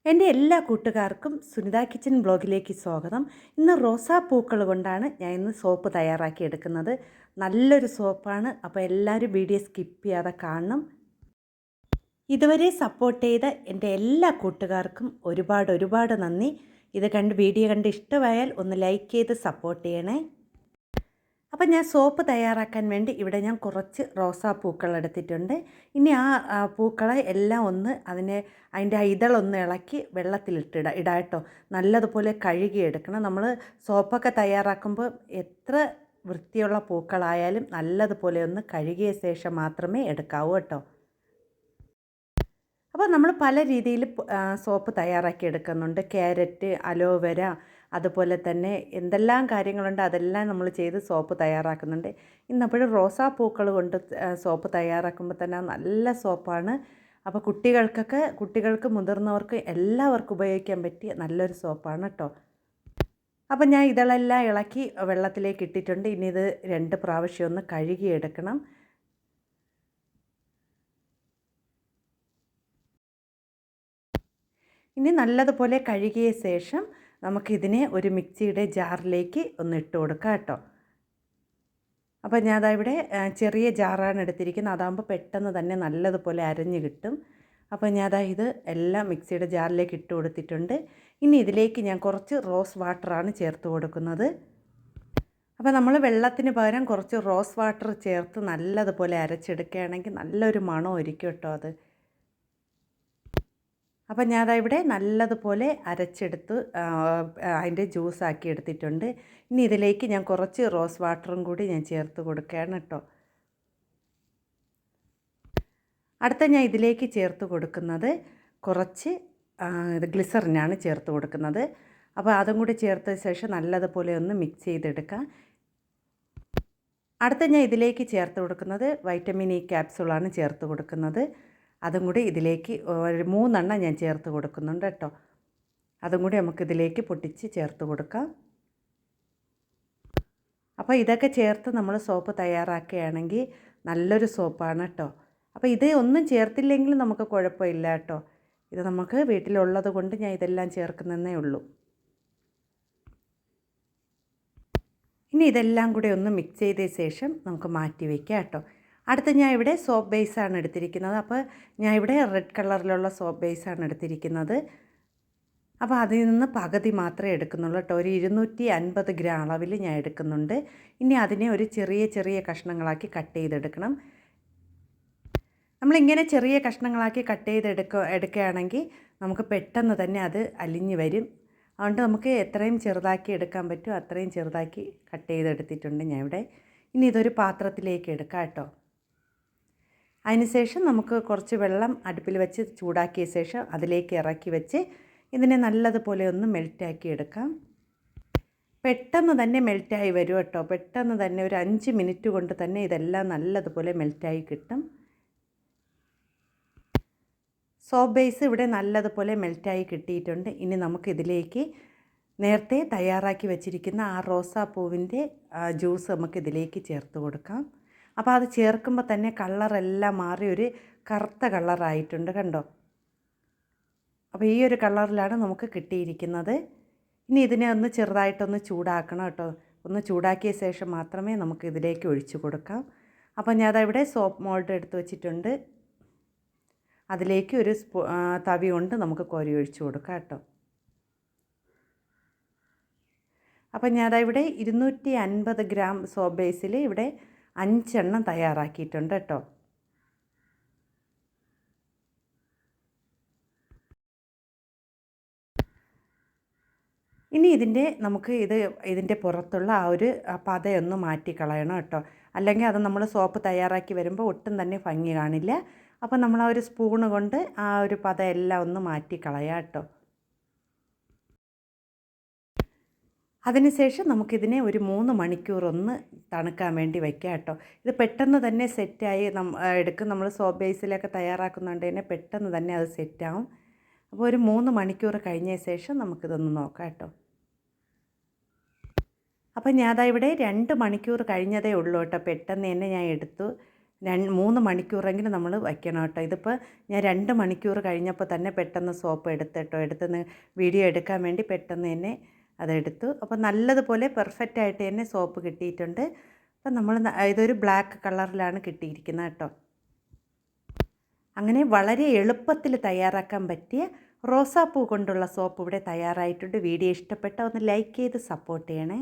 എൻ്റെ എല്ലാ കൂട്ടുകാർക്കും സുനിത കിച്ചൻ ബ്ലോഗിലേക്ക് സ്വാഗതം. ഇന്ന് റോസാപ്പൂക്കൾ കൊണ്ടാണ് ഞാൻ ഇന്ന് സോപ്പ് തയ്യാറാക്കി എടുക്കുന്നത്. നല്ലൊരു സോപ്പാണ്. അപ്പോൾ എല്ലാവരും വീഡിയോ സ്കിപ്പ് ചെയ്യാതെ കാണണം. ഇതുവരെ സപ്പോർട്ട് ചെയ്ത എൻ്റെ എല്ലാ കൂട്ടുകാർക്കും ഒരുപാട് നന്ദി. ഇത് വീഡിയോ കണ്ട് ഇഷ്ടമായാൽ ഒന്ന് ലൈക്ക് ചെയ്ത് സപ്പോർട്ട് ചെയ്യണേ. അപ്പം ഞാൻ സോപ്പ് തയ്യാറാക്കാൻ വേണ്ടി ഇവിടെ ഞാൻ കുറച്ച് റോസാപ്പൂക്കൾ എടുത്തിട്ടുണ്ട്. ഇനി ആ പൂക്കളെ എല്ലാം ഒന്ന് അതിൻ്റെ ഇതളൊന്ന് ഇളക്കി വെള്ളത്തിലിട്ടിടാം കേട്ടോ. നല്ലതുപോലെ കഴുകിയെടുക്കണം. നമ്മൾ സോപ്പൊക്കെ തയ്യാറാക്കുമ്പോൾ എത്ര വൃത്തിയുള്ള പൂക്കളായാലും നല്ലതുപോലെ ഒന്ന് കഴുകിയ ശേഷം മാത്രമേ എടുക്കാവൂ കേട്ടോ. അപ്പോൾ നമ്മൾ പല രീതിയിൽ സോപ്പ് തയ്യാറാക്കി എടുക്കുന്നുണ്ട്. ക്യാരറ്റ്, അലോവേര, അതുപോലെ തന്നെ എന്തെല്ലാം കാര്യങ്ങളുണ്ട് അതെല്ലാം നമ്മൾ ചെയ്ത് സോപ്പ് തയ്യാറാക്കുന്നുണ്ട്. ഇന്നപ്പോഴും റോസാപ്പൂക്കൾ കൊണ്ട് സോപ്പ് തയ്യാറാക്കുമ്പോൾ തന്നെ നല്ല സോപ്പാണ്. അപ്പോൾ കുട്ടികൾക്ക് മുതിർന്നവർക്ക് എല്ലാവർക്കും ഉപയോഗിക്കാൻ പറ്റിയ നല്ലൊരു സോപ്പാണ് കേട്ടോ. അപ്പോൾ ഞാൻ ഇതെല്ലാം ഇളക്കി വെള്ളത്തിലേക്ക് ഇട്ടിട്ടുണ്ട്. ഇനി ഇത് 2 പ്രാവശ്യം ഒന്ന് കഴുകിയെടുക്കണം. ഇനി നല്ലതുപോലെ കഴുകിയ ശേഷം നമുക്കിതിനെ ഒരു മിക്സിയുടെ ജാറിലേക്ക് ഒന്ന് ഇട്ട് കൊടുക്കാം കേട്ടോ. അപ്പോൾ ഞാൻ ഇവിടെ ചെറിയ ജാറാണ് എടുത്തിരിക്കുന്നത്. അതാകുമ്പോൾ പെട്ടെന്ന് തന്നെ നല്ലതുപോലെ അരഞ്ഞ് കിട്ടും. അപ്പോൾ ഞാൻ ഇത് എല്ലാം മിക്സിയുടെ ജാറിലേക്ക് ഇട്ട് കൊടുത്തിട്ടുണ്ട്. ഇനി ഇതിലേക്ക് ഞാൻ കുറച്ച് റോസ് വാട്ടറാണ് ചേർത്ത് കൊടുക്കുന്നത്. അപ്പോൾ നമ്മൾ വെള്ളത്തിന് പകരം കുറച്ച് റോസ് വാട്ടർ ചേർത്ത് നല്ലതുപോലെ അരച്ചെടുക്കുകയാണെങ്കിൽ നല്ലൊരു മണമായിരിക്കും കേട്ടോ അത്. അപ്പം ഞാൻ ഇവിടെ നല്ലതുപോലെ അരച്ചെടുത്ത് അതിൻ്റെ ജ്യൂസാക്കി എടുത്തിട്ടുണ്ട്. ഇനി ഇതിലേക്ക് ഞാൻ കുറച്ച് റോസ് വാട്ടറും കൂടി ഞാൻ ചേർത്ത് കൊടുക്കുകയാണ് കേട്ടോ. അടുത്ത ഞാൻ ഇതിലേക്ക് ചേർത്ത് കൊടുക്കുന്നത് കുറച്ച് ഗ്ലിസറിനാണ് ചേർത്ത് കൊടുക്കുന്നത്. അപ്പോൾ അതും കൂടി ചേർത്ത ശേഷം നല്ലതുപോലെ ഒന്ന് മിക്സ് ചെയ്തെടുക്കാം. അടുത്ത ഞാൻ ഇതിലേക്ക് ചേർത്ത് കൊടുക്കുന്നത് വൈറ്റമിൻ ഇ ക്യാപ്സൂളാണ് ചേർത്ത് കൊടുക്കുന്നത്. അതും കൂടി ഇതിലേക്ക് ഒരു 3 എണ്ണം ഞാൻ ചേർത്ത് കൊടുക്കുന്നുണ്ട് കേട്ടോ. അതും കൂടി നമുക്കിതിലേക്ക് പൊട്ടിച്ച് ചേർത്ത് കൊടുക്കാം. അപ്പോൾ ഇതൊക്കെ ചേർത്ത് നമ്മൾ സോപ്പ് തയ്യാറാക്കുകയാണെങ്കിൽ നല്ലൊരു സോപ്പാണ് കേട്ടോ. അപ്പോൾ ഇത് ഒന്നും ചേർത്തില്ലെങ്കിൽ നമുക്ക് കുഴപ്പമില്ല കേട്ടോ. ഇത് നമുക്ക് വീട്ടിലുള്ളത് കൊണ്ട് ഞാൻ ഇതെല്ലാം ചേർക്കുന്നതേ ഉള്ളൂ. ഇനി ഇതെല്ലാം കൂടി ഒന്ന് മിക്സ് ചെയ്ത ശേഷം നമുക്ക് മാറ്റി വയ്ക്കാം കേട്ടോ. അടുത്ത് ഞാൻ ഇവിടെ സോപ്പ് ബേസാണ് എടുത്തിരിക്കുന്നത്. അപ്പോൾ ഞാൻ ഇവിടെ റെഡ് കളറിലുള്ള സോപ്പ് ബേസാണ് എടുത്തിരിക്കുന്നത്. അപ്പോൾ അതിൽ നിന്ന് പകുതി മാത്രമേ എടുക്കുന്നുള്ളൂ കേട്ടോ. ഒരു 250 ഗ്രാം അളവിൽ ഞാൻ എടുക്കുന്നുണ്ട്. ഇനി അതിനെ ഒരു ചെറിയ കഷ്ണങ്ങളാക്കി കട്ട് ചെയ്തെടുക്കണം. നമ്മളിങ്ങനെ ചെറിയ കഷ്ണങ്ങളാക്കി കട്ട് എടുക്കുകയാണെങ്കിൽ നമുക്ക് പെട്ടെന്ന് തന്നെ അത് അലിഞ്ഞ് വരും. അതുകൊണ്ട് നമുക്ക് എത്രയും ചെറുതാക്കി എടുക്കാൻ പറ്റുമോ അത്രയും ചെറുതാക്കി കട്ട് ചെയ്തെടുത്തിട്ടുണ്ട് ഞാൻ ഇവിടെ. ഇനി ഇതൊരു പാത്രത്തിലേക്ക് എടുക്കാം കേട്ടോ. അതിനുശേഷം നമുക്ക് കുറച്ച് വെള്ളം അടുപ്പിൽ വെച്ച് ചൂടാക്കിയ ശേഷം അതിലേക്ക് ഇറക്കി വെച്ച് ഇതിനെ നല്ലതുപോലെ ഒന്ന് മെൽറ്റാക്കി എടുക്കാം. പെട്ടെന്ന് തന്നെ മെൽറ്റായി വരും കേട്ടോ. പെട്ടെന്ന് തന്നെ ഒരു 5 മിനിറ്റ് കൊണ്ട് തന്നെ ഇതെല്ലാം നല്ലതുപോലെ മെൽറ്റായി കിട്ടും. സോപ്പ് ബേസ് ഇവിടെ നല്ലതുപോലെ മെൽറ്റായി കിട്ടിയിട്ടുണ്ട്. ഇനി നമുക്കിതിലേക്ക് നേരത്തെ തയ്യാറാക്കി വെച്ചിരിക്കുന്ന ആ റോസാപ്പൂവിൻ്റെ ജ്യൂസ് നമുക്കിതിലേക്ക് ചേർത്ത് കൊടുക്കാം. അപ്പോൾ അത് ചേർക്കുമ്പോൾ തന്നെ കളറെല്ലാം മാറി ഒരു കറുത്ത കളറായിട്ടുണ്ട് കണ്ടോ. അപ്പോൾ ഈ ഒരു കളറിലാണ് നമുക്ക് കിട്ടിയിരിക്കുന്നത്. ഇനി ഇതിനെ ഒന്ന് ചെറുതായിട്ടൊന്ന് ചൂടാക്കണം കേട്ടോ. ഒന്ന് ചൂടാക്കിയ ശേഷം മാത്രമേ നമുക്ക് ഇതിലേക്ക് ഒഴിച്ചു കൊടുക്കാം. അപ്പോൾ ഞാൻ അതവിടെ സോപ്പ് മോൾഡ് എടുത്ത് വെച്ചിട്ടുണ്ട്. അതിലേക്ക് ഒരു തവി കൊണ്ട് നമുക്ക് കോരി ഒഴിച്ചു കൊടുക്കാം കേട്ടോ. അപ്പോൾ ഞാനവിടെ 250 ഗ്രാം സോപ്പ് ബേസിൽ ഇവിടെ 5 എണ്ണം തയ്യാറാക്കിയിട്ടുണ്ട് കേട്ടോ. ഇനി ഇതിൻ്റെ പുറത്തുള്ള ആ ഒരു പതയൊന്ന് മാറ്റിക്കളയണം കേട്ടോ. അല്ലെങ്കിൽ അത് നമ്മൾ സോപ്പ് തയ്യാറാക്കി വരുമ്പോൾ ഒട്ടും തന്നെ ഭംഗി കാണില്ല. അപ്പോൾ നമ്മൾ ആ ഒരു സ്പൂണ് കൊണ്ട് ആ ഒരു പതയെല്ലാം ഒന്ന് മാറ്റിക്കളയാം കേട്ടോ. അതിനുശേഷം നമുക്കിതിനെ ഒരു 3 മണിക്കൂർ ഒന്ന് തണുക്കാൻ വേണ്ടി വയ്ക്കാം കേട്ടോ. ഇത് പെട്ടെന്ന് തന്നെ സെറ്റായി എടുക്കും. നമ്മൾ സോപ്പ് ബേസിലൊക്കെ തയ്യാറാക്കുന്നുണ്ട് തന്നെ പെട്ടെന്ന് തന്നെ അത് സെറ്റാവും. അപ്പോൾ ഒരു 3 മണിക്കൂർ കഴിഞ്ഞ ശേഷം നമുക്കിതൊന്ന് നോക്കാം കേട്ടോ. അപ്പോൾ ഞാൻ ഇവിടെ 2 മണിക്കൂർ കഴിഞ്ഞതേ ഉള്ളൂ കേട്ടോ. പെട്ടെന്ന് തന്നെ ഞാൻ എടുത്തു. 3 മണിക്കൂറെങ്കിലും നമ്മൾ വയ്ക്കണം കേട്ടോ. ഇതിപ്പോൾ ഞാൻ 2 മണിക്കൂർ കഴിഞ്ഞപ്പോൾ തന്നെ പെട്ടെന്ന് സോപ്പ് എടുത്ത് കേട്ടോ. എടുത്തുനിന്ന് വീഡിയോ എടുക്കാൻ വേണ്ടി പെട്ടെന്ന് തന്നെ അതെടുത്തു. അപ്പോൾ നല്ലതുപോലെ പെർഫെക്റ്റായിട്ട് തന്നെ സോപ്പ് കിട്ടിയിട്ടുണ്ട്. അപ്പം നമ്മൾ ഇതൊരു ബ്ലാക്ക് കളറിലാണ് കിട്ടിയിരിക്കുന്നത് കേട്ടോ. അങ്ങനെ വളരെ എളുപ്പത്തിൽ തയ്യാറാക്കാൻ പറ്റിയ റോസാപ്പൂ കൊണ്ടുള്ള സോപ്പ് ഇവിടെ തയ്യാറായിട്ടുണ്ട്. വീഡിയോ ഇഷ്ടപ്പെട്ട ഒന്ന് ലൈക്ക് ചെയ്ത് സപ്പോർട്ട് ചെയ്യണേ.